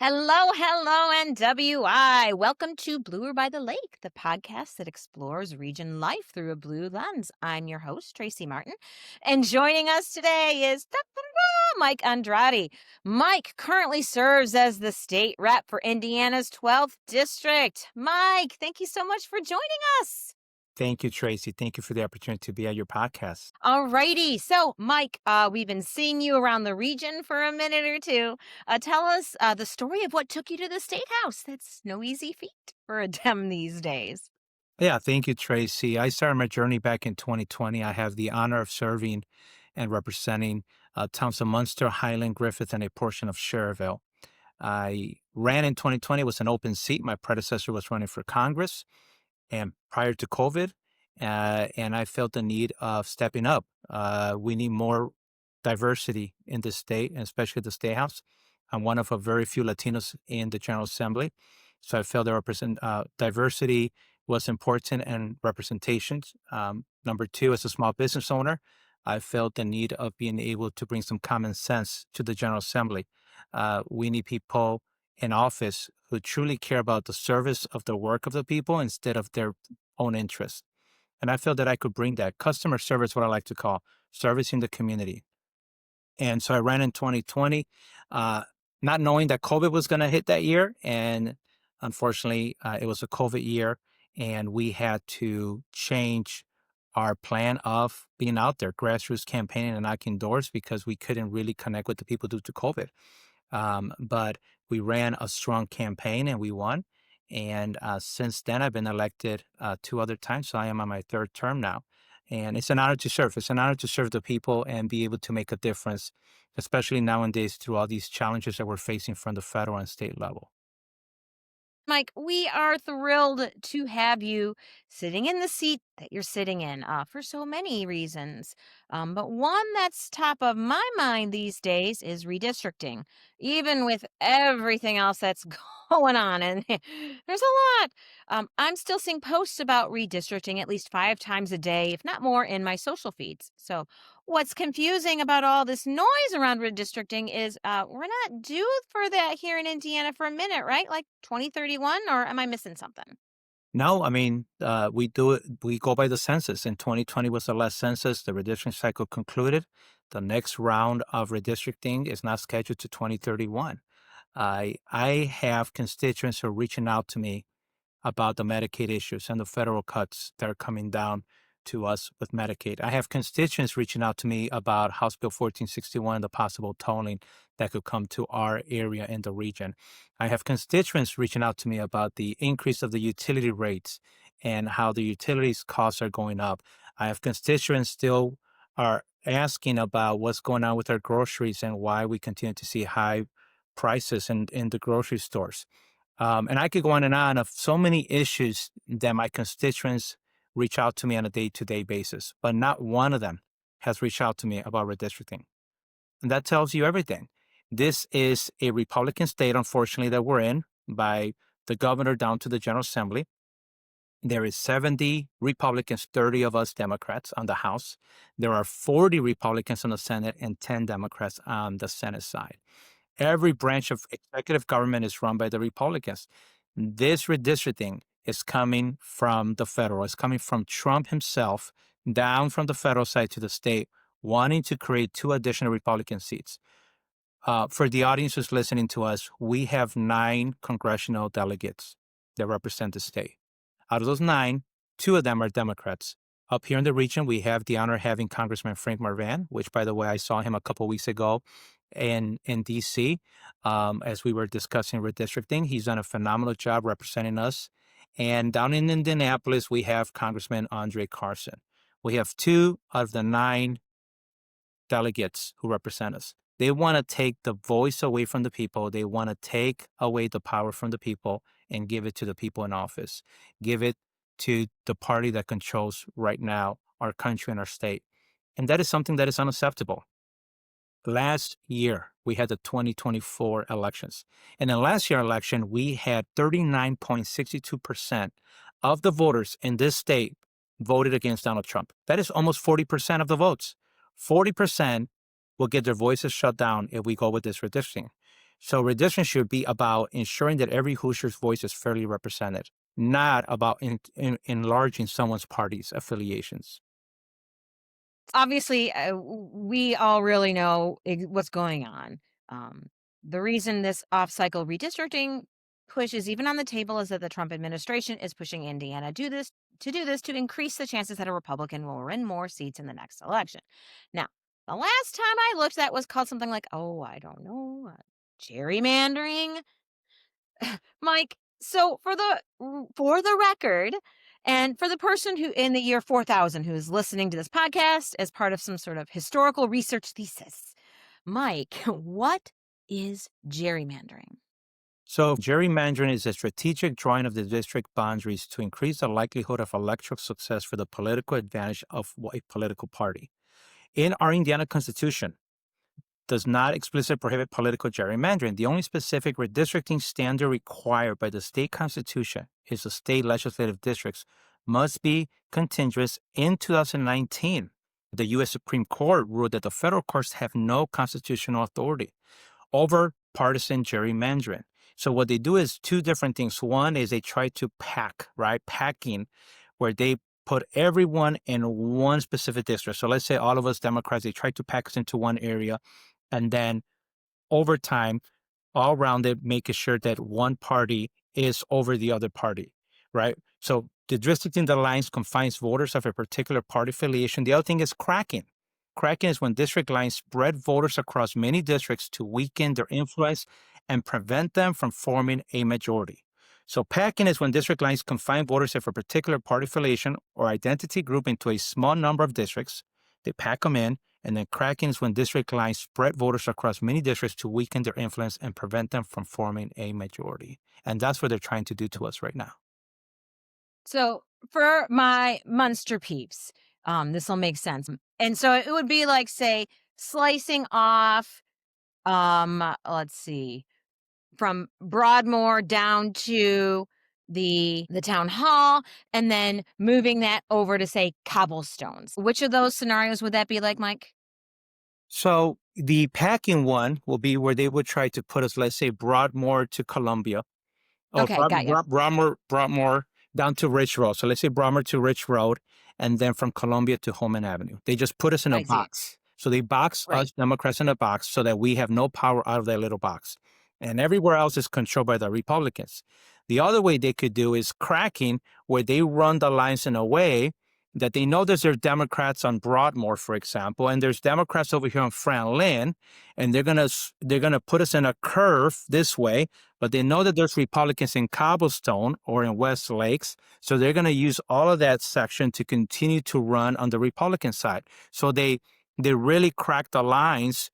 Hello, NWI. Welcome to Bluer by the Lake, the podcast that explores region life through a blue lens. I'm your host, Tracy Martin, and joining us today is Mike Andrade. Mike currently serves as the state rep for Indiana's 12th district. Mike, thank you so much for joining us. Thank you, Tracy. Thank you for the opportunity to be at your podcast. All righty. So, Mike, we've been seeing you around the region for a minute or two. Tell us the story of what took you to the State House. That's no easy feat for a Dem these days. Yeah, thank you, Tracy. I started my journey back in 2020. I have the honor of serving and representing towns of Munster, Highland, Griffith, and a portion of Cherville. I ran in 2020. It was an open seat. My predecessor was running for Congress, and prior to COVID, and I felt the need of stepping up. We need more diversity in the state, and especially the State House. I'm one of a very few Latinos in the General Assembly, so I felt that diversity was important and representations. Number two, as a small business owner, I felt the need of being able to bring some common sense to the General Assembly. We need people in office who truly care about the service of the work of the people instead of their own interests. And I feel that I could bring that customer service, what I like to call servicing the community. And so I ran in 2020, not knowing that COVID was going to hit that year. And unfortunately, it was a COVID year, and we had to change our plan of being out there, grassroots campaigning and knocking doors, because we couldn't really connect with the people due to COVID. But we ran a strong campaign and we won. And since then, I've been elected two other times. So I am on my third term now. And it's an honor to serve. It's an honor to serve the people and be able to make a difference, especially nowadays through all these challenges that we're facing from the federal and state level. Mike, we are thrilled to have you sitting in the seat that you're sitting in for so many reasons. But one that's top of my mind these days is redistricting, even with everything else that's going on. And there's a lot. I'm still seeing posts about redistricting at least 5 times a day, if not more, in my social feeds. So, what's confusing about all this noise around redistricting is we're not due for that here in Indiana for a minute, right? Like 2031, or am I missing something? No, I mean, we do it, we go by the census. In 2020 was the last census. The redistricting cycle concluded. The next round of redistricting is not scheduled to 2031. I have constituents who are reaching out to me about the Medicaid issues and the federal cuts that are coming down to us with Medicaid. I have constituents reaching out to me about House Bill 1461 and the possible tolling that could come to our area in the region. I have constituents reaching out to me about the increase of the utility rates and how the utilities costs are going up. I have constituents still are asking about what's going on with our groceries and why we continue to see high prices in the grocery stores. And I could go on and on of so many issues that my constituents reach out to me on a day-to-day basis, but not one of them has reached out to me about redistricting. And that tells you everything. This is a Republican state, unfortunately, that we're in, by the governor down to the General Assembly. There is 70 Republicans, 30 of us Democrats on the House. There are 40 Republicans on the Senate and 10 Democrats on the Senate side. Every branch of executive government is run by the Republicans. This redistricting is coming from the federal. It's coming from Trump himself down from the federal side to the state, wanting to create 2 additional Republican seats. For the audience who's listening to us, we have 9 congressional delegates that represent the state. Out of those 9, 2 of them are Democrats. Up here in the region, we have the honor of having Congressman Frank Marvan, which, by the way, I saw him a couple weeks ago in D.C. As we were discussing redistricting. He's done a phenomenal job representing us. And down in Indianapolis, we have Congressman Andrade Carson. We have 2 out of the 9 delegates who represent us. They want to take the voice away from the people. They want to take away the power from the people and give it to the people in office. Give it to the party that controls right now our country and our state. And that is something that is unacceptable. Last year, we had the 2024 elections. And in last year's election, we had 39.62% of the voters in this state voted against Donald Trump. That is almost 40% of the votes. 40% will get their voices shut down if we go with this redistricting. So redistricting should be about ensuring that every Hoosier's voice is fairly represented, not about enlarging someone's party's affiliations. Obviously, we all really know what's going on. Um, the reason this off-cycle redistricting push is even on the table is that the Trump administration is pushing Indiana do this to increase the chances that a Republican will win more seats in the next election. Now, the last time I looked, that was called something like, oh, I don't know, gerrymandering. Mike, so for the record, and for the person who in the year 4000 who's listening to this podcast as part of some sort of historical research thesis, Mike, what is gerrymandering? So gerrymandering is a strategic drawing of the district boundaries to increase the likelihood of electoral success for the political advantage of a political party. In our Indiana Constitution, does not explicitly prohibit political gerrymandering. The only specific redistricting standard required by the state constitution is the state legislative districts must be contiguous. In 2019, the U.S. Supreme Court ruled that the federal courts have no constitutional authority over partisan gerrymandering. So what they do is two different things. One is they try to pack, right? Packing, where they put everyone in one specific district. So let's say all of us Democrats, they try to pack us into one area, and then over time, all around it, making sure that one party is over the other party, right? So the districting the lines confines voters of a particular party affiliation. The other thing is cracking. Cracking is when district lines spread voters across many districts to weaken their influence and prevent them from forming a majority. So packing is when district lines confine voters of a particular party affiliation or identity group into a small number of districts. They pack them in, and then cracking is when district lines spread voters across many districts to weaken their influence and prevent them from forming a majority. And that's what they're trying to do to us right now. So for my Munster peeps, this will make sense. And so it would be like, say, slicing off, let's see, from Broadmoor down to the town hall, and then moving that over to, say, Cobblestones. Which of those scenarios would that be like, Mike? So the packing one will be where they would try to put us, let's say, Broadmoor to Columbia. Oh, Okay, got you. Broadmoor down to Rich Road. So let's say Broadmoor to Rich Road, and then from Columbia to Holman Avenue. They just put us in a I see. box. So they box Right. us Democrats in a box so that we have no power out of that little box. And everywhere else is controlled by the Republicans. The other way they could do is cracking, where they run the lines in a way that they know there's Democrats on Broadmoor, for example, and there's Democrats over here on Franklin, and they're gonna put us in a curve this way, but they know that there's Republicans in Cobblestone or in West Lakes, so they're going to use all of that section to continue to run on the Republican side. So they really crack the lines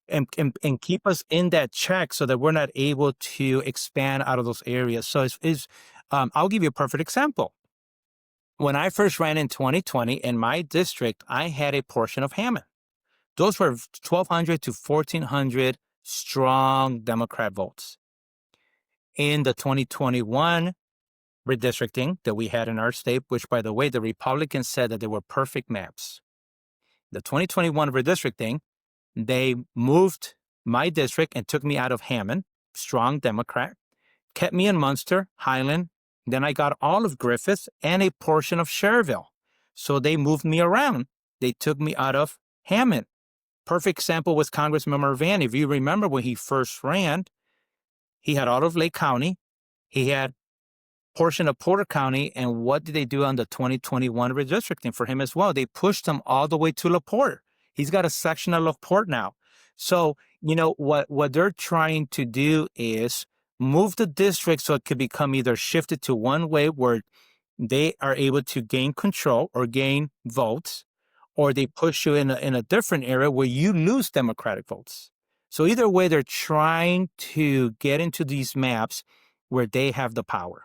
and keep us in that check so that we're not able to expand out of those areas. So I'll give you a perfect example. When I first ran in 2020 in my district, I had a portion of Hammond. Those were 1,200 to 1,400 strong Democrat votes. In the 2021 redistricting that we had in our state, which, by the way, the Republicans said that they were perfect maps. The 2021 redistricting, they moved my district and took me out of Hammond, strong Democrat, kept me in Munster, Highland. Then I got all of Griffith and a portion of Cherville. So they moved me around. They took me out of Hammond. Perfect example was Congressman Mervan. If you remember when he first ran, he had all of Lake County. He had portion of Porter County. And what did they do on the 2021 redistricting for him as well? They pushed him all the way to LaPorte. He's got a section of LaPorte now. So, what they're trying to do is move the district so it could become either shifted to one way where they are able to gain control or gain votes, or they push you in a different area where you lose Democratic votes. So either way, they're trying to get into these maps where they have the power.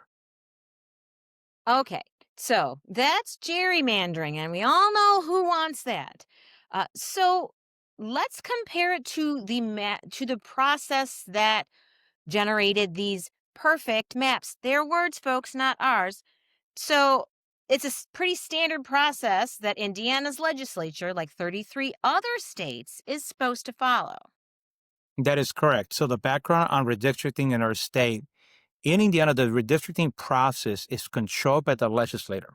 Okay, so that's gerrymandering, and we all know who wants that. So let's compare it to the process that generated these perfect maps. Their words, folks, not ours. So it's a pretty standard process that Indiana's legislature, like 33 other states, is supposed to follow. That is correct. So the background on redistricting in our state, in Indiana, the redistricting process is controlled by the legislator.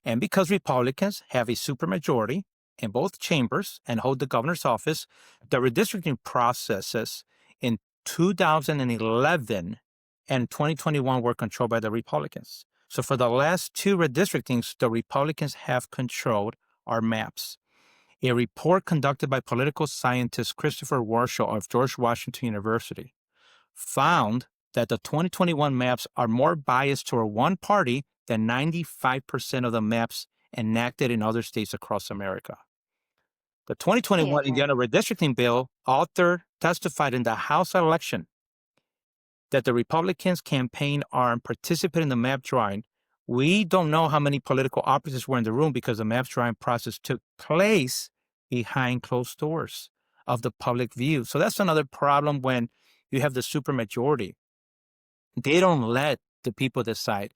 And because Republicans have a supermajority in both chambers and hold the governor's office, the redistricting processes in 2011 and 2021 were controlled by the Republicans. So for the last two redistrictings, the Republicans have controlled our maps. A report conducted by political scientist Christopher Warshall of George Washington University found that the 2021 maps are more biased toward one party than 95% of the maps enacted in other states across America. The Say 2021 again. Indiana redistricting bill author testified in the House election that the Republicans campaign arm participated in the map drawing. We don't know how many political operatives were in the room because the map drawing process took place behind closed doors of the public view. So that's another problem when you have the supermajority. They don't let the people decide.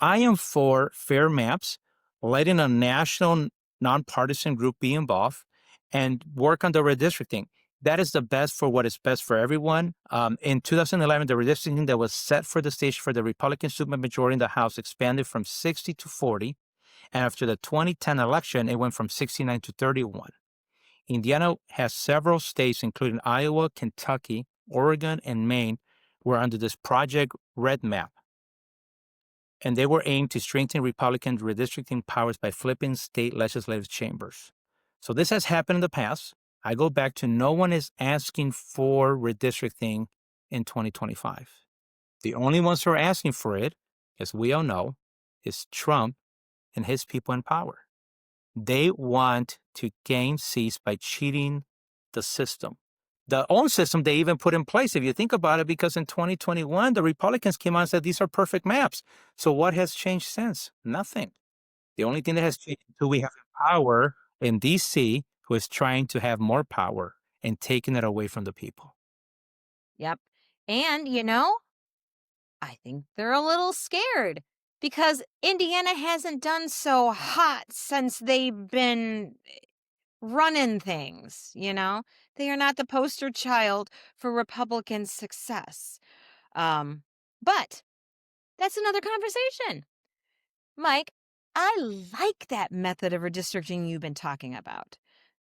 I am for fair maps, letting a national nonpartisan group be involved and work on the redistricting. That is the best for what is best for everyone. In 2011, the redistricting that was set for the stage for the Republican supermajority in the House expanded from 60 to 40. And after the 2010 election, it went from 69 to 31. Indiana has several states, including Iowa, Kentucky, Oregon, and Maine, were under this Project Red Map. And they were aimed to strengthen Republican redistricting powers by flipping state legislative chambers. So this has happened in the past. I go back to no one is asking for redistricting in 2025. The only ones who are asking for it, as we all know, is Trump and his people in power. They want to gain seats by cheating the system. The own system they even put in place, if you think about it, because in 2021, the Republicans came out and said these are perfect maps. So what has changed since? Nothing. The only thing that has changed is who we have in power in DC, who is trying to have more power and taking it away from the people. Yep. And, I think they're a little scared because Indiana hasn't done so hot since they've been running things. They are not the poster child for Republican success. But that's another conversation. Mike, I like that method of redistricting you've been talking about.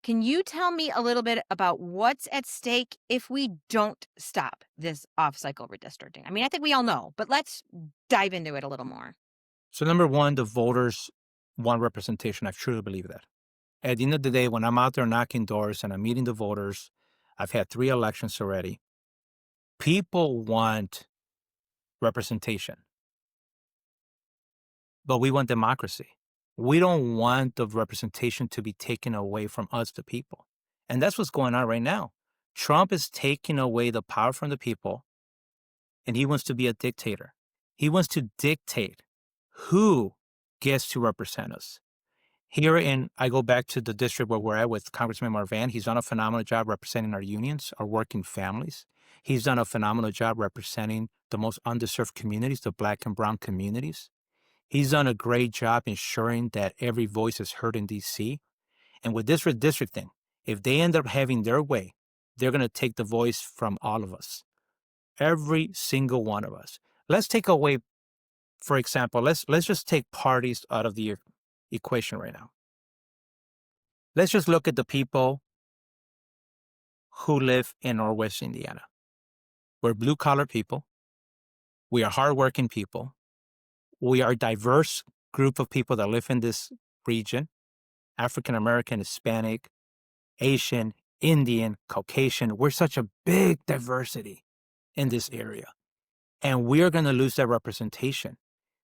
Can you tell me a little bit about what's at stake if we don't stop this off cycle redistricting? I mean, I think we all know, but let's dive into it a little more. So, number one, the voters want representation. I truly believe that. At the end of the day, when I'm out there knocking doors and I'm meeting the voters, I've had 3 elections already. People want representation, but we want democracy. We don't want the representation to be taken away from us, the people. And that's what's going on right now. Trump is taking away the power from the people, and he wants to be a dictator. He wants to dictate who gets to represent us. I go back to the district where we're at with Congressman Marvan. He's done a phenomenal job representing our unions, our working families. He's done a phenomenal job representing the most underserved communities, the Black and brown communities. He's done a great job ensuring that every voice is heard in DC. And with this redistricting, if they end up having their way, they're going to take the voice from all of us, every single one of us. Let's take away, for example, let's just take parties out of the equation right now. Let's just look at the people who live in Northwest Indiana. We're blue collar people. We are hardworking people. We are a diverse group of people that live in this region: African American, Hispanic, Asian, Indian, Caucasian. We're such a big diversity in this area. And we are going to lose that representation.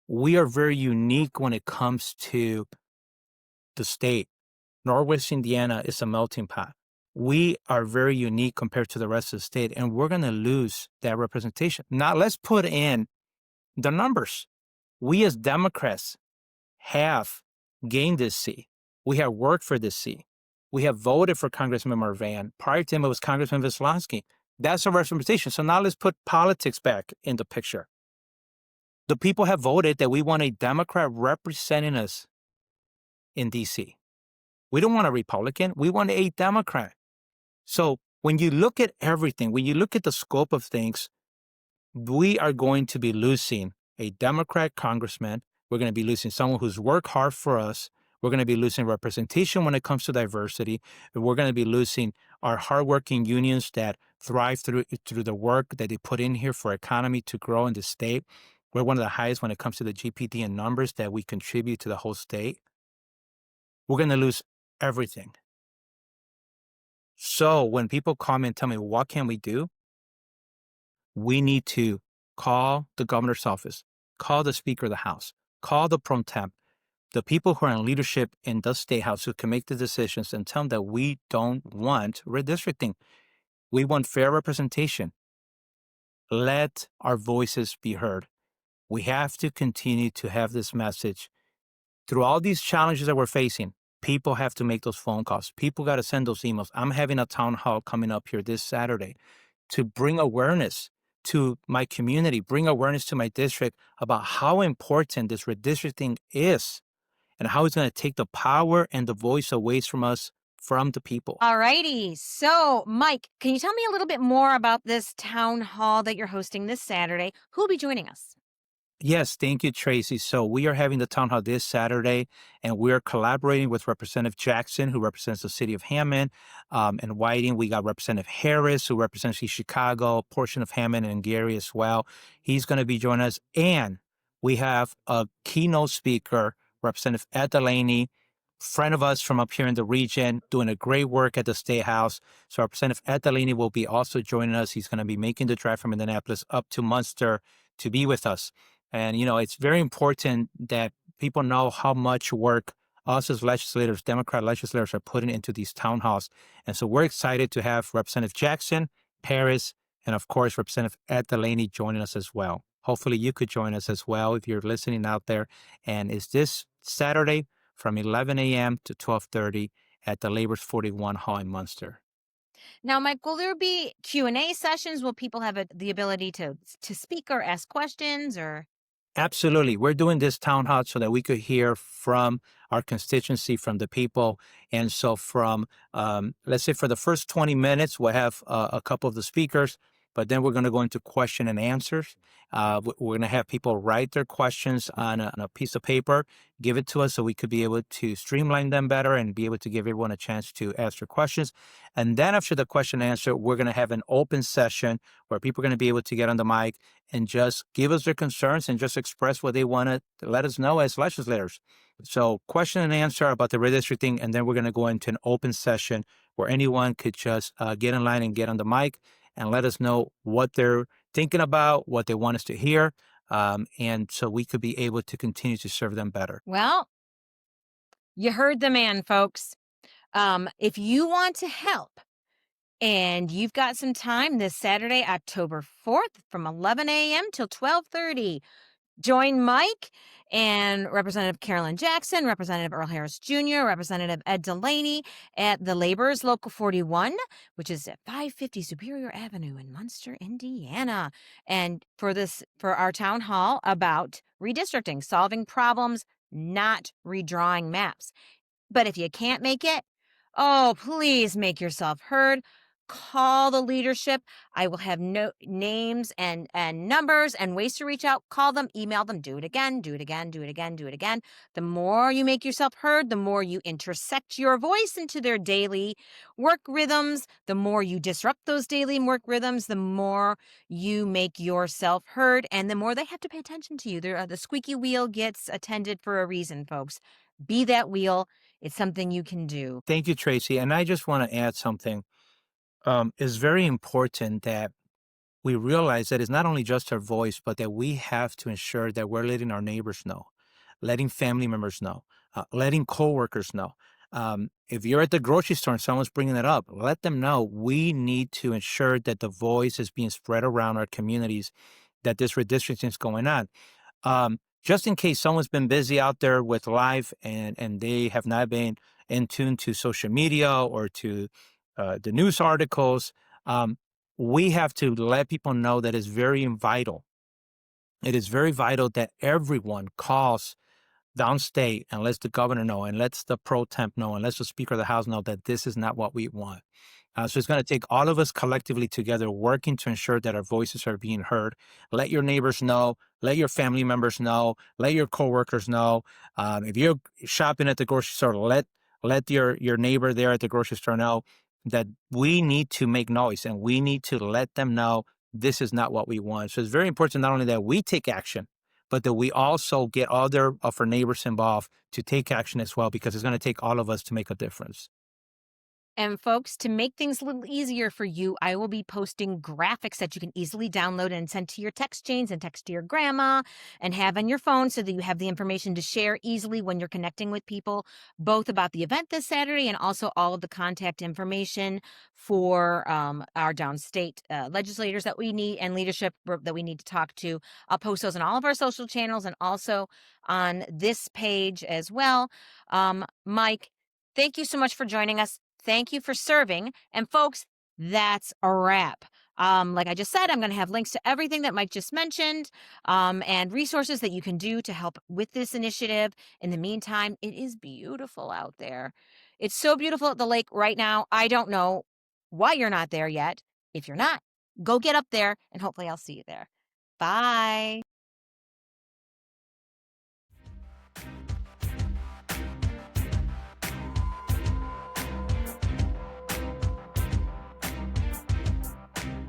We are very unique when it comes to the state. Northwest Indiana is a melting pot. We are very unique compared to the rest of the state, and we're going to lose that representation. Now, let's put in the numbers. We as Democrats have gained this seat. We have worked for this seat. We have voted for Congressman Marvan. Prior to him, it was Congressman Vislansky. That's a representation. So now let's put politics back in the picture. The people have voted that we want a Democrat representing us in D.C. We don't want a Republican. We want a Democrat. So when you look at everything, when you look at the scope of things, we are going to be losing a Democrat congressman. We're going to be losing someone who's worked hard for us. We're going to be losing representation when it comes to diversity. And we're going to be losing our hardworking unions that thrive through the work that they put in here for economy to grow in the state. We're one of the highest when it comes to the GPD and numbers that we contribute to the whole state. We're going to lose everything. So when people come and tell me, what can we do? We need to call the governor's office, call the Speaker of the House, call the pro temp, the people who are in leadership in the state house who can make the decisions and tell them that we don't want redistricting. We want fair representation. Let our voices be heard. We have to continue to have this message. Through all these challenges that we're facing, people have to make those phone calls. People got to send those emails. I'm having a town hall coming up here this Saturday to bring awareness to my community, bring awareness to my district about how important this redistricting is and how it's going to take the power and the voice away from us, from the people. All righty. So, Mike, can you tell me a little bit more about this town hall that you're hosting this Saturday? Who will be joining us? Yes, thank you, Tracy. So we are having the town hall this Saturday, and we are collaborating with Representative Jackson, who represents the city of Hammond, and Whiting. We got Representative Harris, who represents East Chicago, a portion of Hammond and Gary as well. He's going to be joining us, and we have a keynote speaker, Representative Ed Delaney, friend of us from up here in the region, doing a great work at the State House. So Representative Ed Delaney will be also joining us. He's going to be making the drive from Indianapolis up to Munster to be with us. And, it's very important that people know how much work us as legislators, Democrat legislators, are putting into these town halls. And so we're excited to have Representative Jackson, Paris, and of course, Representative Ed Delaney joining us as well. Hopefully you could join us as well if you're listening out there. And it's this Saturday from 11 a.m. to 12:30 at the Labors 41 Hall in Munster. Now, Mike, will there be Q&A sessions? Will people have the ability to speak or ask questions or? Absolutely. We're doing this town hall so that we could hear from our constituency, from the people. And so let's say for the first 20 minutes, we'll have a couple of the speakers, but then we're going to go into question and answers. We're going to have people write their questions on a piece of paper, give it to us so we could be able to streamline them better and be able to give everyone a chance to ask their questions. And then after the question and answer, we're going to have an open session where people are going to be able to get on the mic and just give us their concerns and just express what they want to let us know as legislators. So question and answer about the redistricting, and then we're going to go into an open session where anyone could just get in line and get on the mic and let us know what they're thinking about, what they want us to hear, and so we could be able to continue to serve them better. Well, you heard the man, folks. If you want to help and you've got some time this Saturday, October 4th from 11 a.m. till 12:30, join Mike and Representative Carolyn Jackson, Representative Earl Harris Jr., Representative Ed Delaney at the Labor's Local 41, which is at 550 Superior Avenue in Munster, Indiana. And for our town hall about redistricting, solving problems, not redrawing maps. But if you can't make it, oh, please make yourself heard. Call the leadership. I will have names and numbers and ways to reach out. Call them, email them, do it again, do it again, do it again, do it again. The more you make yourself heard, the more you intersect your voice into their daily work rhythms, the more you disrupt those daily work rhythms, the more you make yourself heard, and the more they have to pay attention to you. The squeaky wheel gets attended for a reason, folks. Be that wheel. It's something you can do. Thank you, Tracy. And I just want to add something. It's very important that we realize that it's not only just our voice, but that we have to ensure that we're letting our neighbors know, letting family members know, letting coworkers know. If you're at the grocery store and someone's bringing it up, let them know. We need to ensure that the voice is being spread around our communities, that this redistricting is going on. Just in case someone's been busy out there with life and they have not been in tune to social media or to the news articles, we have to let people know that it's very vital. It is very vital that everyone calls downstate and lets the governor know and lets the pro temp know and lets the speaker of the house know that this is not what we want. So it's going to take all of us collectively together working to ensure that our voices are being heard. Let your neighbors know, let your family members know, let your coworkers know. If you're shopping at the grocery store, let your neighbor there at the grocery store know that we need to make noise and we need to let them know this is not what we want. So it's very important not only that we take action, but that we also get other of our neighbors involved to take action as well, because it's going to take all of us to make a difference. And folks, to make things a little easier for you, I will be posting graphics that you can easily download and send to your text chains and text to your grandma and have on your phone so that you have the information to share easily when you're connecting with people, both about the event this Saturday and also all of the contact information for our downstate legislators that we need and leadership that we need to talk to. I'll post those on all of our social channels and also on this page as well. Mike, thank you so much for joining us. Thank you for serving. And folks, that's a wrap. Like I just said, I'm going to have links to everything that Mike just mentioned and resources that you can do to help with this initiative. In the meantime, it is beautiful out there. It's so beautiful at the lake right now. I don't know why you're not there yet. If you're not, go get up there and hopefully I'll see you there. Bye.